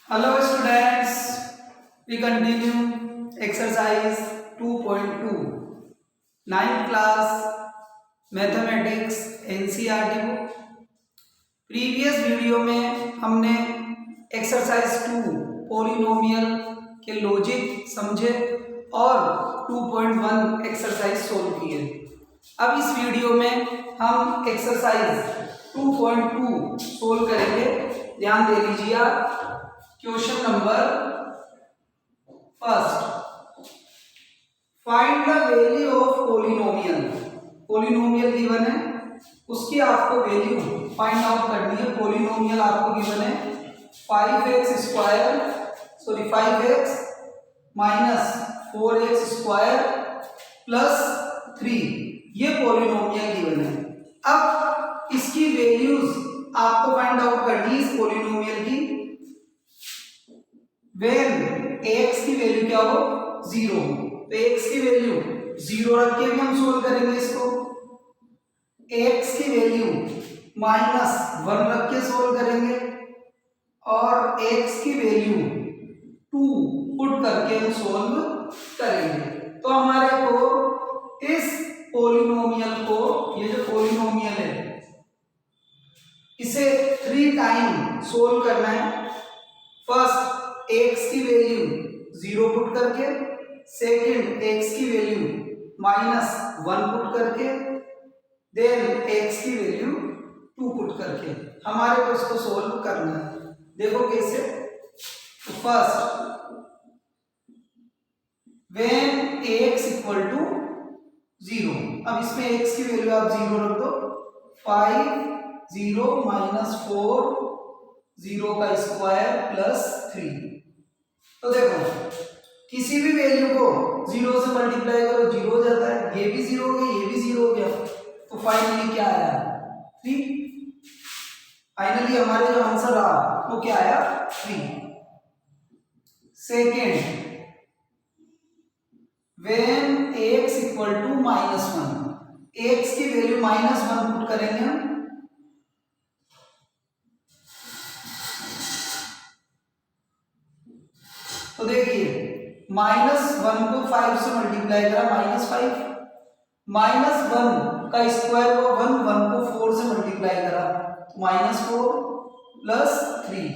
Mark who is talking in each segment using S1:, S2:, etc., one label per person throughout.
S1: Hello students, we continue exercise 2.2 9th class mathematics NCERT book। Previous video में हमने exercise 2 polynomial के logic समझे और 2.1 एक्सरसाइज सोल्व किए। अब इस वीडियो में हम एक्सरसाइज 2.2 सोल्व करेंगे। ध्यान दे लीजिए आप। Question number first, find the value of polynomial. Polynomial given है, उसकी आपको वैल्यू फाइंड आउट करनी है। पॉलिनोमियल आपको गिवन है 5x माइनस 4x² प्लस 3, ये पॉलिनोमियल गिवन है। अब इसकी वैल्यूज आपको फाइंड आउट करनी है इस पॉलिनोमियल की। वेन x की वैल्यू क्या हो 0, तो x की वैल्यू 0 रख के भी हम सोल्व करेंगे इसको। x की वैल्यू -1 रख के सोल्व करेंगे और x की वैल्यू 2 पुट करके हम सोल्व करेंगे। तो हमारे को इस पॉलिनोमियल को, ये जो पॉलिनोमियल है, इसे 3 टाइम सोल्व करना है। फर्स्ट x की वैल्यू 0 पुट करके, सेकंड x की वैल्यू -1 पुट करके, देन x की वैल्यू 2 पुट करके हमारे को इसको सोल्व करना है। देखो कैसे। तो first, when x equal to 0, अब इसमें x की वैल्यू आप 0 रख दो। 5 0 -4 0 का स्क्वायर प्लस 3। तो देखो किसी भी वैल्यू को 0 से मल्टीप्लाई करो 0 हो जाता है। ये भी 0 हो गया, ये भी 0 हो गया। तो फाइनली क्या आया 3। फाइनली हमारे जो आंसर आ वो क्या आया 3। Second, when x equal to -1, x की वैल्यू -1 पुट करेंगे हम। तो देखिए -1 को 5 से मल्टीप्लाई करा -5, -1 का स्क्वायर हुआ 1 को 4 से मल्टीप्लाई करा तो -4 प्लस 3,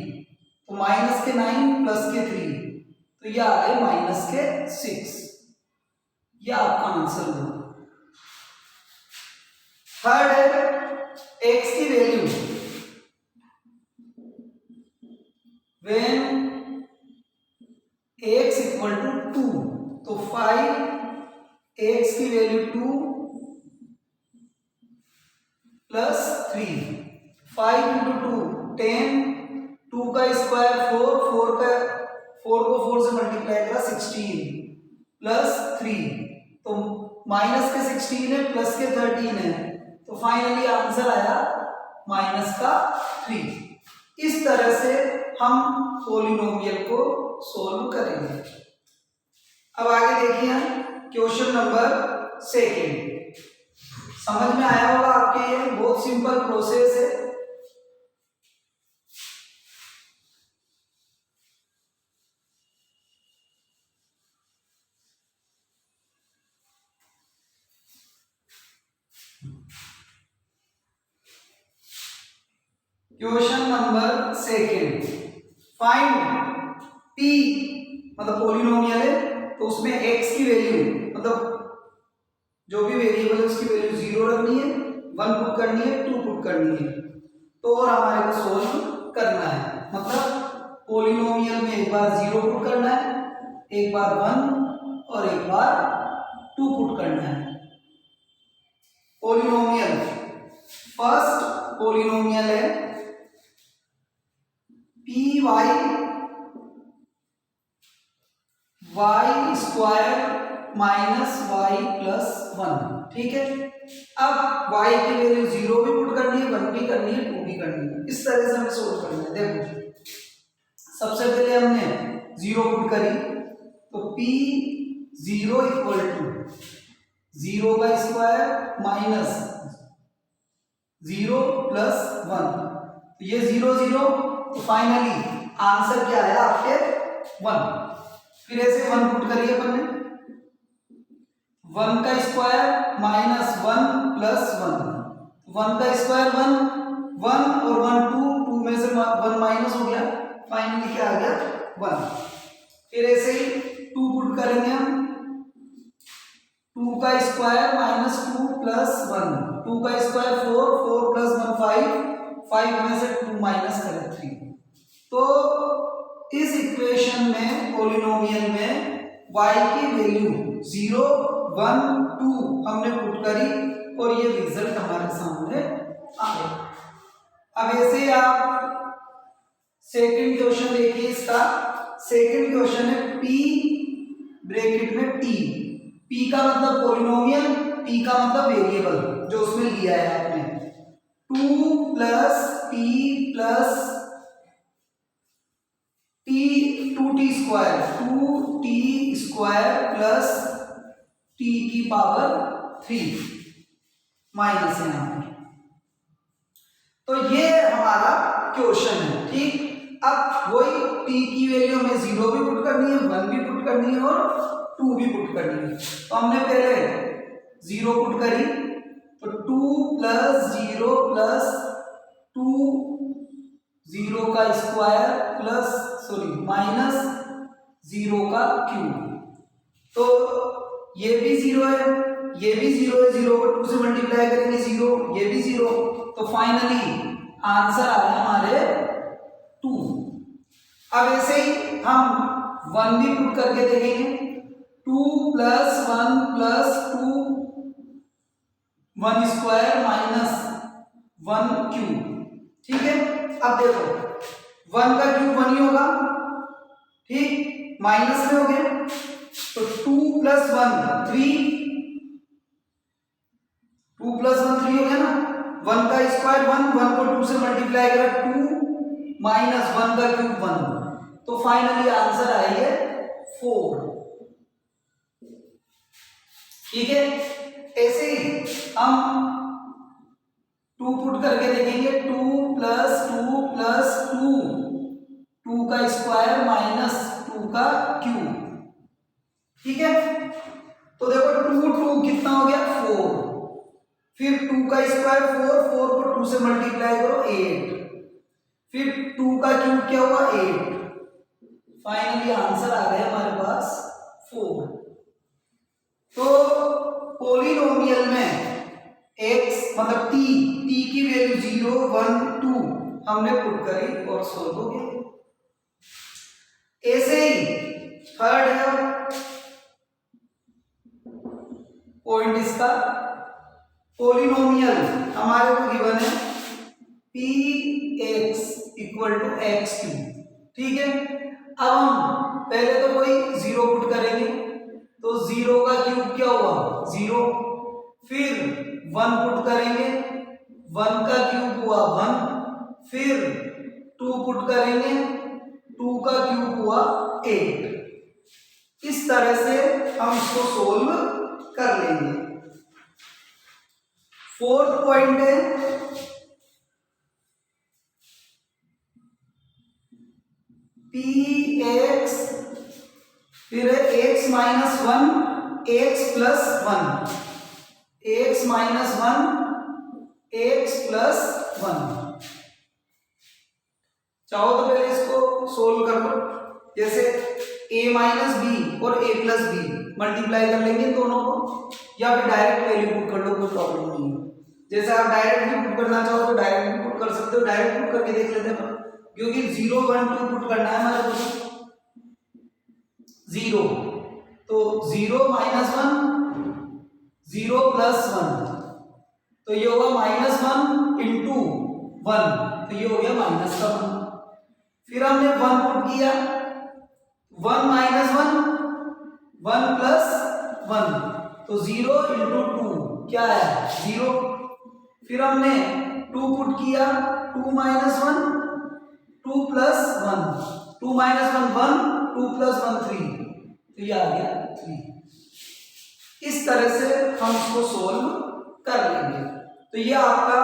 S1: तो माइनस के 9 प्लस के 3, तो यह आ गए माइनस के 6। यह आपका आंसर होगा। थर्ड है x की value when x equal to 2, तो 5 x की वैल्यू 2 प्लस 3, 5 इंटू 2 10, 2 का स्क्वायर 4 को 4 से मल्टीप्लाई करा 16 प्लस 3, तो माइनस के 16 है प्लस के 13 है, तो फाइनली आंसर आया माइनस का 3। इस तरह से हम पॉलिनोमियल को सोल्व करेंगे। अब आगे देखिए क्वेश्चन नंबर सेकेंड। समझ में आया होगा आपके, ये बहुत सिंपल प्रोसेस है। Question number second, find p, मतलब पॉलिनोमियल है तो उसमें x की वैल्यू, मतलब जो भी वेरिएबल है उसकी वैल्यू 0 रखनी है, 1 पुट करनी है, 2 पुट करनी है, तो और हमारे को सोल्व करना है। मतलब पॉलिनोमियल में एक बार 0 पुट करना है, एक बार 1 और एक बार 2 पुट करना है। पॉलिनोमियल, फर्स्ट पॉलिनोमियल है py y square minus y plus 1, ठीक है। अब y की वैल्यू 0 भी पुट करनी है, 1 भी करनी है, 2 भी करनी है। इस तरह से हमें सोल्व करना है। देखो सबसे पहले हमने 0 पुट करी, तो p 0 इक्वल टू 0 का स्क्वायर माइनस 0 प्लस 1, तो ये 0 0 तो फाइनली आंसर क्या आया आपके 1। फिर ऐसे 1 पुट करिए अपन ने, 1 का स्क्वायर माइनस 1 प्लस 1, 1 का स्क्वायर 1, 1 और 1 2, 2 में से 1 माइनस हो गया, फाइनली क्या आ गया 1। फिर ऐसे ही 2 पुट करेंगे हम, 2 का स्क्वायर माइनस 2 प्लस 1, 2 का स्क्वायर 4, 4 प्लस 1 5, 5 में से 2 माइनस करें 3। तो इस इक्वेशन में पॉलिनोमियल में y की वैल्यू 0 1 2 हमने पुट करी और ये रिजल्ट हमारे सामने आ गया। अब ऐसे ही आप सेकंड क्वेश्चन देखिए, इसका सेकंड क्वेश्चन है p ब्रैकेट में t, p का मतलब पॉलिनोमियल, t का मतलब वेरिएबल जो उसमें लिया है आपने, 2 plus t plus t 2t square, 2t square plus t की पावर 3 माइनस है यहाँ पर। तो ये हमारा क्वेश्चन है, ठीक। अब वही t की वैल्यू में 0 भी पुट करनी है, 1 भी पुट करनी है और 2 भी पुट करनी है। तो हमने पहले 0 पुट करी, तो 2 प्लस 0 प्लस 2 0 का स्क्वायर प्लस माइनस 0 का क्यूब, तो ये भी 0 है, ये भी 0 है, 0 को 2 से मल्टीप्लाई करेंगे 0, ये भी 0, तो फाइनली आंसर आया हमारे 2। अब ऐसे ही हम 1 भी पुट करके देखेंगे, 2 plus 1 plus 2 1 square minus 1 cube, ठीक है। अब देखो 1 का क्यूब 1 ही होगा, ठीक, माइनस में हो गया, तो 2 प्लस 1 3, 2 प्लस 1 3 हो गया ना, 1 का स्क्वायर 1, 1 को 2 से मल्टीप्लाई करा 2 माइनस 1 का क्यूब 1, तो फाइनली आंसर आई है 4, ठीक है। ऐसे ही हम 2 पुट करके देखेंगे, 2 प्लस 2 प्लस 2, 2 का स्क्वायर माइनस 2 का क्यूब, ठीक है। तो देखो 2 2 कितना हो गया 4, फिर 2 का स्क्वायर 4, 4 को 2 से मल्टीप्लाई करो 8, फिर 2 का क्यूब क्या हुआ 8, फाइनली आंसर आ गया हमारे पास 4। तो पॉलिनोमियल में x मतलब t की वैल्यू 0 1 2 हमने पुट करी और सोल्व हो गया। ऐसे ही थर्ड है पॉइंट इसका, पॉलिनोमियल हमारे को गिवन है px equal to x cube, ठीक है। अब हम पहले तो कोई 0 पुट करेंगे, तो 0 का क्यूब क्या हुआ 0, फिर 1 पुट करेंगे, 1 का क्यूब हुआ 1, फिर 2 पुट करेंगे, 2 का क्यूब हुआ 8। इस तरह से हम इसको सोल्व कर लेंगे। फोर्थ पॉइंट है px, फिर x minus 1 x plus 1, x minus 1 x plus 1। चाहो तो पहले इसको सोल्व कर लो, जैसे a माइनस बी और a प्लस बी मल्टीप्लाई कर लेंगे दोनों को, या फिर डायरेक्ट वैल्यू पुट कर लो, कोई प्रॉब्लम नहीं है। जैसे आप डायरेक्ट भी पुट करना चाहो तो डायरेक्ट भी पुट कर सकते हो, डायरेक्ट पुट करके देख लेते हैं, क्योंकि 0 1 2 पुट करना है हमारे को 0, तो 0 माइनस 1 0 प्लस 1, तो ये होगा माइनस 1 इंटू 1, तो ये हो गया माइनस का 1। फिर हमने 1 पुट किया, 1 माइनस 1 1 प्लस 1, तो 0 इंटू 2 क्या है 0। फिर हमने 2 पुट किया, 2 माइनस 1 2 प्लस 1, 2 माइनस 1 1, 2 प्लस 1 3, तो ये आ गया 3। इस तरह से हम इसको सोल्व कर लेंगे। तो ये आपका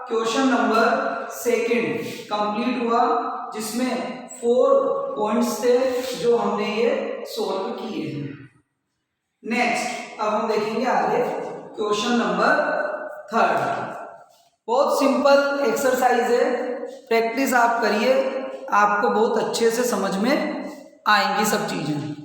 S1: क्वेश्चन नंबर सेकंड कंप्लीट हुआ, जिसमें 4 पॉइंट्स थे जो हमने ये सॉल्व किए हैं। नेक्स्ट अब हम देखेंगे आगे क्वेश्चन नंबर थर्ड। बहुत सिंपल एक्सरसाइज है, प्रैक्टिस आप करिए, आपको बहुत अच्छे से समझ में आएंगी सब चीजें।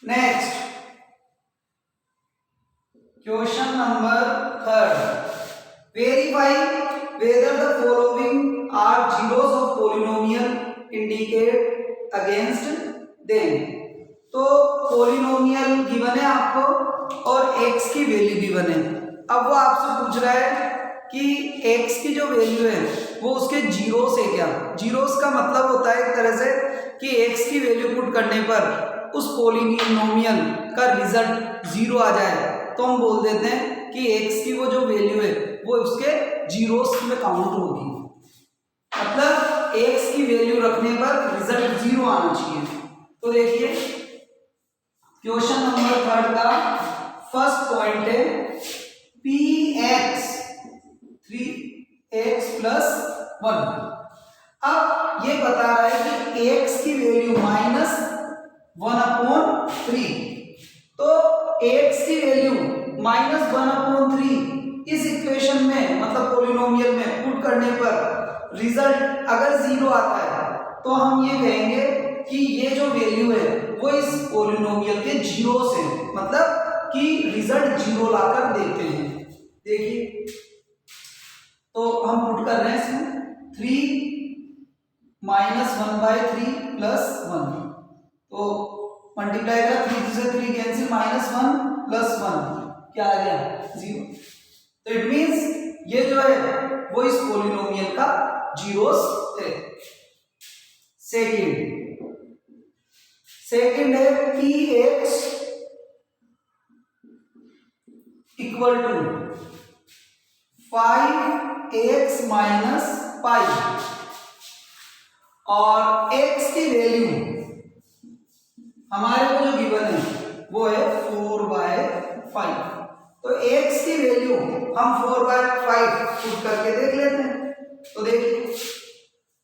S1: Next question number third, verify whether the following are zeros of polynomial indicate against them. तो पॉलिनोमियल गिवन है आपको और x की वैल्यू गिवन है। अब वो आपसे पूछ रहा है कि x की जो वैल्यू है वो उसके जीरोस है क्या। जीरोस का मतलब होता है एक तरह से कि x की वैल्यू पुट करने पर उस पॉलिनोमियल का रिजल्ट 0 आ जाए, तो हम बोल देते हैं कि x की वो जो वैल्यू है वो उसके जीरोस में काउंट होगी। मतलब x की वैल्यू रखने पर रिजल्ट 0 आना चाहिए। तो देखिए क्वेश्चन नंबर थर्ड का फर्स्ट पॉइंट है px 3x + 1। अब ये बता रहा है कि x की वैल्यू -1/3, तो x की वैल्यू -1/3 इस इक्वेशन में मतलब पॉलिनोमियल में पुट करने पर रिजल्ट अगर 0 आता है तो हम ये कहेंगे कि ये जो वैल्यू है वो इस पॉलिनोमियल के जीरोस है, मतलब कि रिजल्ट 0 लाकर देते हैं। देखिए तो हम पुट कर रहे हैं इसमें 3 -1/3 + 1, तो मल्टीप्लाई करा 3 से 3 कैंसिल, -1 + 1 क्या आ गया 0। तो इट मींस ये जो है वो इस पॉलिनोमियल का जीरोस है। सेकंड है px = 5x - 5 और x की वैल्यू हमारे को जो गिवन है वो है 4/5। तो x की वैल्यू हम 4/5 पुट करके देख लेते हैं। तो देखिए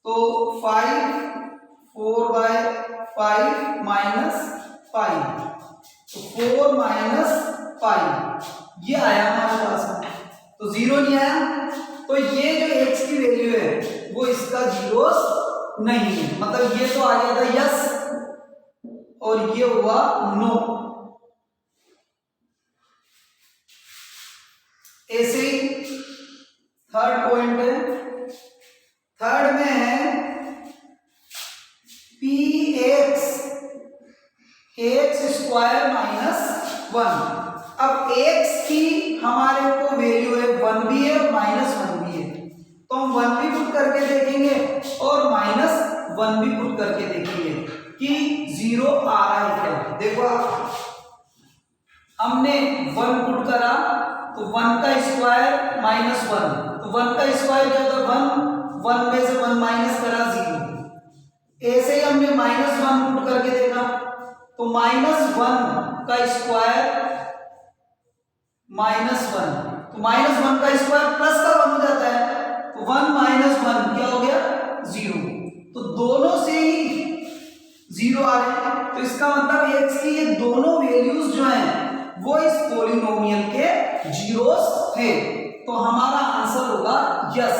S1: तो 5 4/5 -5, तो 4 - 5 ये आया हमारे पास में, तो 0 नहीं आया। तो ये जो x की वैल्यू है वो इसका जीरोस नहीं है, मतलब ये तो आ गया था यस और ये हुआ नो। ऐसे ही थर्ड पॉइंट है, थर्ड में है px x² - 1। अब x की हमारे को वैल्यू है 1 भी है और -1 भी है, तो हम 1 भी पुट करके देखेंगे और -1 भी पुट करके देखेंगे कि 0 आ रहा है क्या। देखो हमने 1 पुट करा तो 1 का स्क्वायर -1, तो 1 का स्क्वायर क्या होता है 1 में से 1 माइनस करा 0। ऐसे ही हमने -1 पुट करके देखा तो -1 का स्क्वायर -1, तो -1 का स्क्वायर प्लस का 1 हो जाता है, तो 1 - 1 क्या हो गया 0। तो दोनों से ही 0 आ रहे हैं, तो इसका मतलब x की ये दोनों वैल्यूज जो हैं वो इस पॉलिनोमियल के जीरोस है, तो हमारा आंसर होगा यस।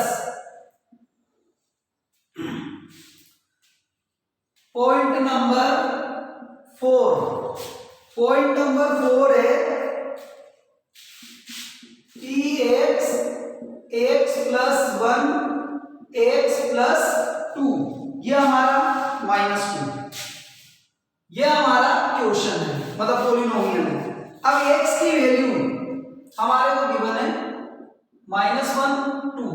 S1: पॉइंट नंबर 4 है px x + 1 x + 2, ये हमारा -2, ये हमारा क्वेश्चन है मतलब पॉलिनोमियल है। अब x की वैल्यू हमारे को गिवन है -1 2,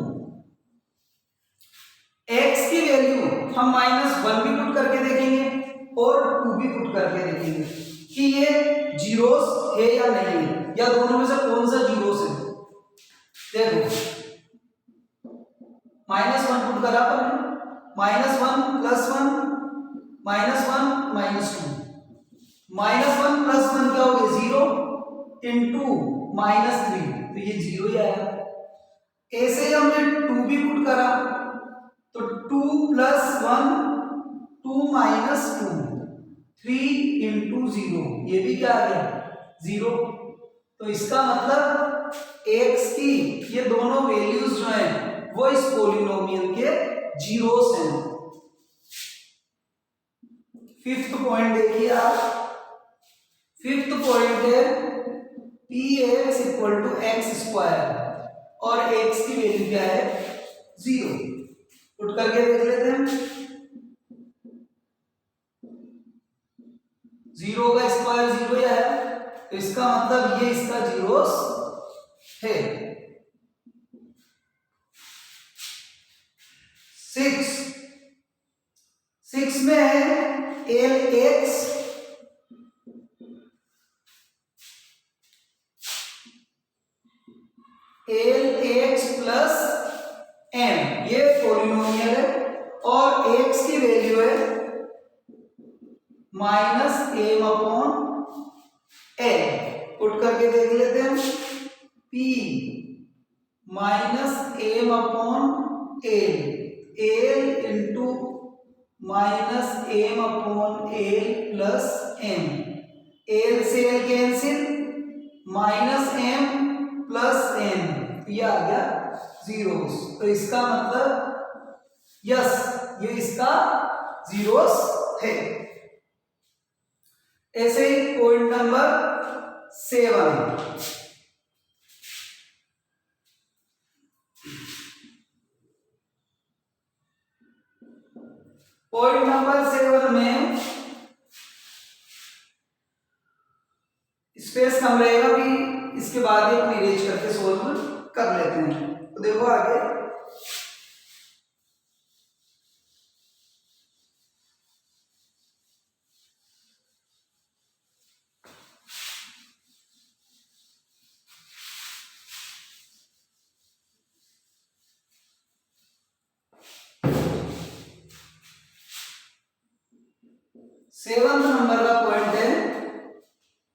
S1: x की वैल्यू हम -1 भी पुट करके देखेंगे और 2 भी पुट करके देखेंगे कि ये जीरोस है या नहीं है, या दोनों में से कौन सा जीरोस है। देखो -1 पुट करा पर -1 +1 -1 -2 -1 + 1 क्या हो गया 0 इंटू -3, तो ये 0 ही आया। ऐसे ही हमने 2 भी पुट करा तो 2 + 1 2 - 2 3 इंटू 0, ये भी क्या आ गया 0। तो इसका मतलब x की ये दोनों वैल्यूज जो हैं वो इस पॉलिनोमियल के जीरोस हैं। फिफ्थ पॉइंट देखिए आप, फिफ्थ पॉइंट है px = x² और x की वैल्यू क्या है 0। पुट करके देख लेते हैं। 0 का स्क्वायर 0 ही आया, तो इसका मतलब ये इसका जीरोस है। 6 में है Lx + m, ये पॉलिनोमियल है और x की वैल्यू है -m/l। पुट करके देख लेते हैं। p -m/l, l into -m/l plus m, l से l cancel, -m plus m, ये आ गया जीरोस। तो इसका मतलब यस ये इसका जीरोस है। ऐसे ही पॉइंट नंबर 7, पॉइंट नंबर 7 में स्पेस कम रहेगा भी, इसके बाद ही हम इरेज करके सोल्व कर लेते हैं। तो देखो आगे, सेवंथ नंबर का पॉइंट है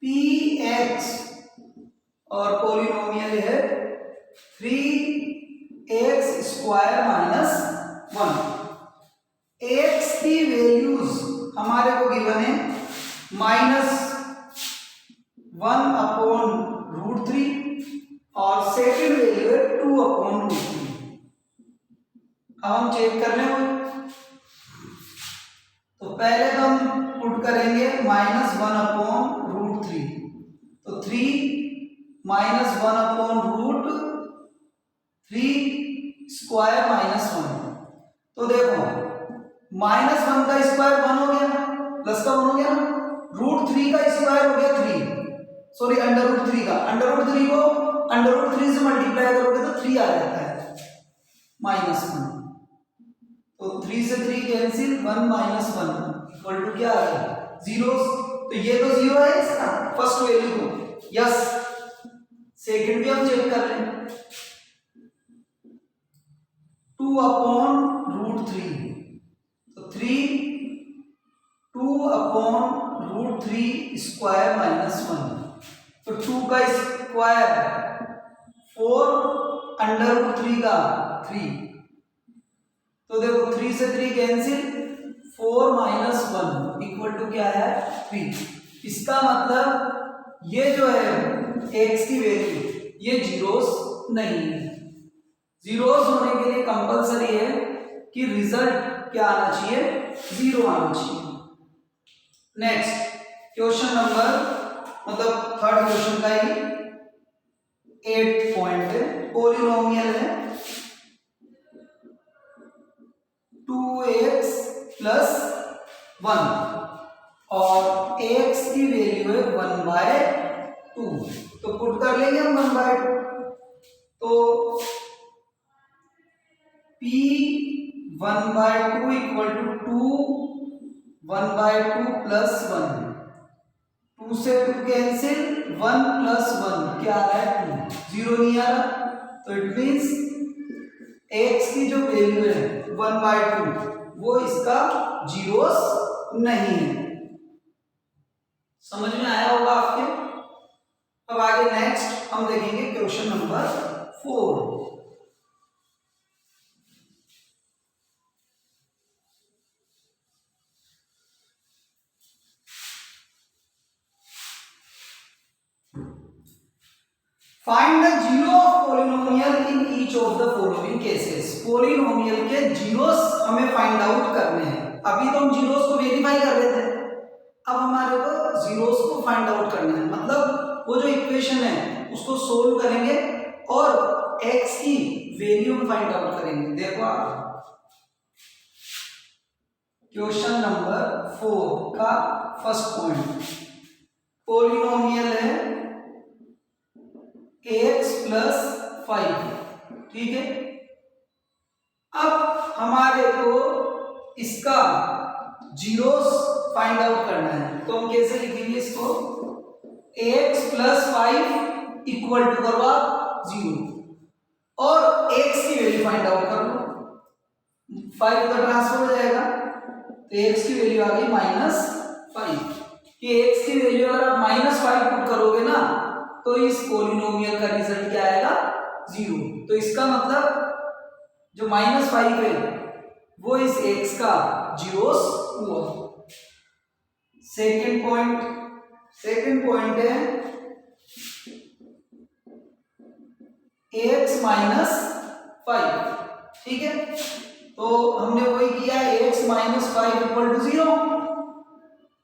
S1: px और पॉलिनोमियल है 3x² - 1। x की वैल्यूज हमारे को गिवन है -1/√3 और सेकंड वैल्यू है 2/√3। अब हम चेक कर लें, तो पहले तो हम पुट करेंगे -1/√3, तो 3 -1/√3² -1। तो देखो -1 का स्क्वायर 1 हो गया, प्लस का 1 हो गया ना, √3 का स्क्वायर हो गया 3, सॉरी √3 का, √3 को √3 से मल्टीप्लाई करोगे तो 3 आ जाता है -1, तो 3 से 3 कैंसिल, 1 - 1 इक्वल टू क्या आ गया जीरोस। तो ये तो 0 है इसका फर्स्ट वैल्यू को, यस। सेकंड भी हम चेक कर लें, 2/√3, तो 3 2/√3² -1, तो 2 का स्क्वायर 4, √3 का 3, तो देखो 3 से 3 कैंसिल, 4 - 1 इक्वल टू क्या है 3। इसका मतलब ये जो है x की वैल्यू ये जीरोस नहीं है। जीरोस होने के लिए कंपलसरी है कि रिजल्ट क्या आना चाहिए 0 आना चाहिए। नेक्स्ट क्वेश्चन नंबर, मतलब थर्ड क्वेश्चन का ही 8th पॉइंट है, पॉलिनोमियल है 2x + 1 और x की वैल्यू है 1/2, तो पुट कर लेंगे हम 1/2, तो p 1/2 = 2 1/2 प्लस 1, 2 से 2 कैंसिल, 1 प्लस 1 क्या आ रहा है 2, 0 नहीं आ रहा, तो इट मीन्स x की जो वैल्यू है 1/2 वो इसका जीरोस नहीं है। समझ में आया होगा आपके। अब आगे नेक्स्ट हम देखेंगे question number 4। Find the zero of polynomial in each of the following cases. Polynomial के जीरोस हमें फाइंड आउट करने हैं। अभी तो हम जीरोस को वेरीफाई कर रहे थे, अब हमारे को जीरोस को फाइंड आउट करना है। मतलब वो जो इक्वेशन है उसको सोल्व करेंगे और x की वैल्यू हम फाइंड आउट करेंगे। देखो आप क्वेश्चन नंबर 4 का फर्स्ट पॉइंट, पॉलिनोमियल है x प्लस 5, ठीक है। अब हमारे को इसका जीरोस फाइंड आउट करना है, तो हम कैसे लिखेंगे इसको, x प्लस 5 इक्वल टू करवा 0 और x की वैल्यू फाइंड आउट कर लो, 5 उधर ट्रांसफर हो जाएगा तो x की वैल्यू आ गई -5। कि x की वैल्यू अगर आप -5 पुट करोगे ना तो इस पॉलिनोमियल का रिजल्ट क्या आएगा 0। तो इसका मतलब जो -5 है वो इस x का जीरोस हुआ। सेकंड पॉइंट है x -5, ठीक है। तो हमने वही किया, x -5 equal to 0,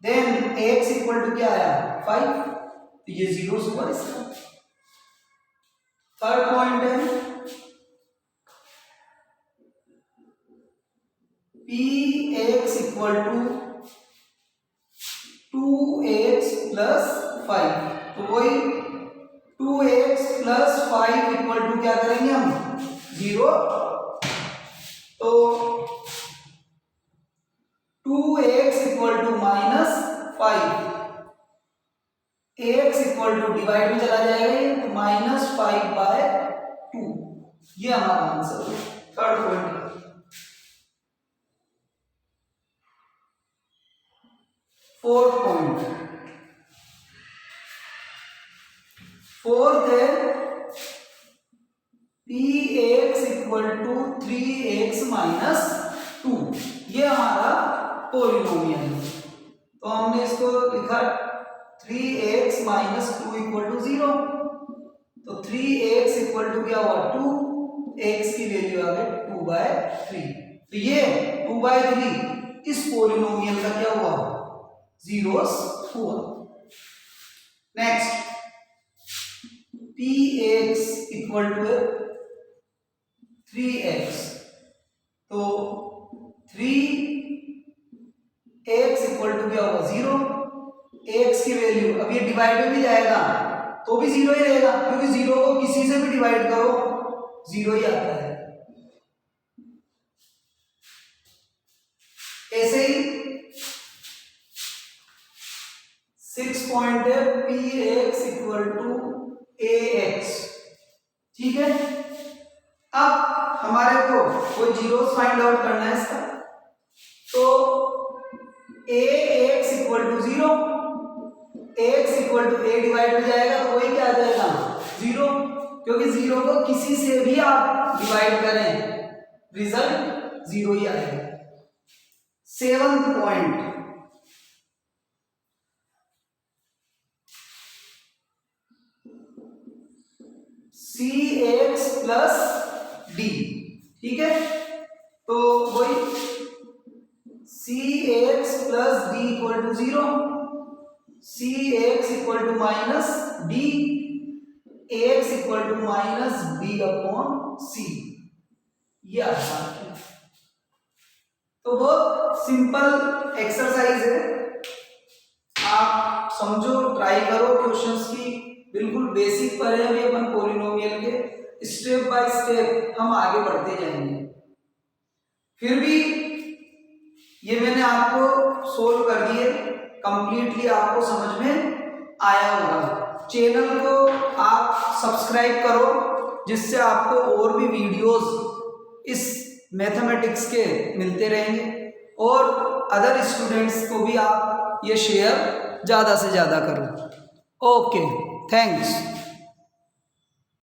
S1: then x equal to क्या आया 5, तो ये जीरोस हुआ इसका। थर्ड पॉइंट है px equal to 2x plus 5, तो वही 2x प्लस 5 इक्वल टू क्या करेंगे हम 0, तो 2x equal to -5, x equal to divide में चला जाएगा ये, तो -5/2, ये हमारा आंसर है थर्ड पॉइंट। फोर्थ है px इक्वल टू 3x - 2, ये हमारा पॉलिनोमियल है। तो हमने इसको लिखा 3x - 2 इक्वल टू 0, तो 3x इक्वल टू क्या हुआ 2, x की वैल्यू आ गई 2/3, तो ये 2/3 इस पॉलिनोमियल का क्या हुआ जीरोस हुआ। Next px equal to 3x, तो 3x इक्वल टू क्या होगा 0, x की वैल्यू अब ये डिवाइड में भी जाएगा तो भी 0 ही रहेगा, क्योंकि 0 को किसी से भी डिवाइड करो 0 ही आता है। ऐसे ही 6 पॉइंट है px इक्वल टू ax, ठीक है। अब हमारे को कोई जीरोस फाइंड आउट करना है इसका, तो ax equal to 0, x equal to a divide में जाएगा तो वही क्या आ जाएगा 0, क्योंकि 0 को किसी से भी आप डिवाइड करें रिजल्ट 0 ही आएगा। Seventh point cx plus d, ठीक है। तो वही cx plus d equal to 0, cx equal to -d, ax equal to -b/c, ये आसान है। तो बहुत सिंपल एक्सरसाइज है, आप समझो, ट्राई करो क्वेश्चंस की, बिल्कुल बेसिक पर है अभी अपन पॉलिनोमियल के, स्टेप बाय स्टेप हम आगे बढ़ते जाएंगे। फिर भी ये मैंने आपको सोल्व कर दिए, कंप्लीटली आपको समझ में आया होगा। चैनल को आप सब्सक्राइब करो जिससे आपको और भी वीडियोस इस मैथमेटिक्स के मिलते रहेंगे, और अदर स्टूडेंट्स को भी आप ये शेयर ज़्यादा से ज़्यादा करो। Okay, thanks.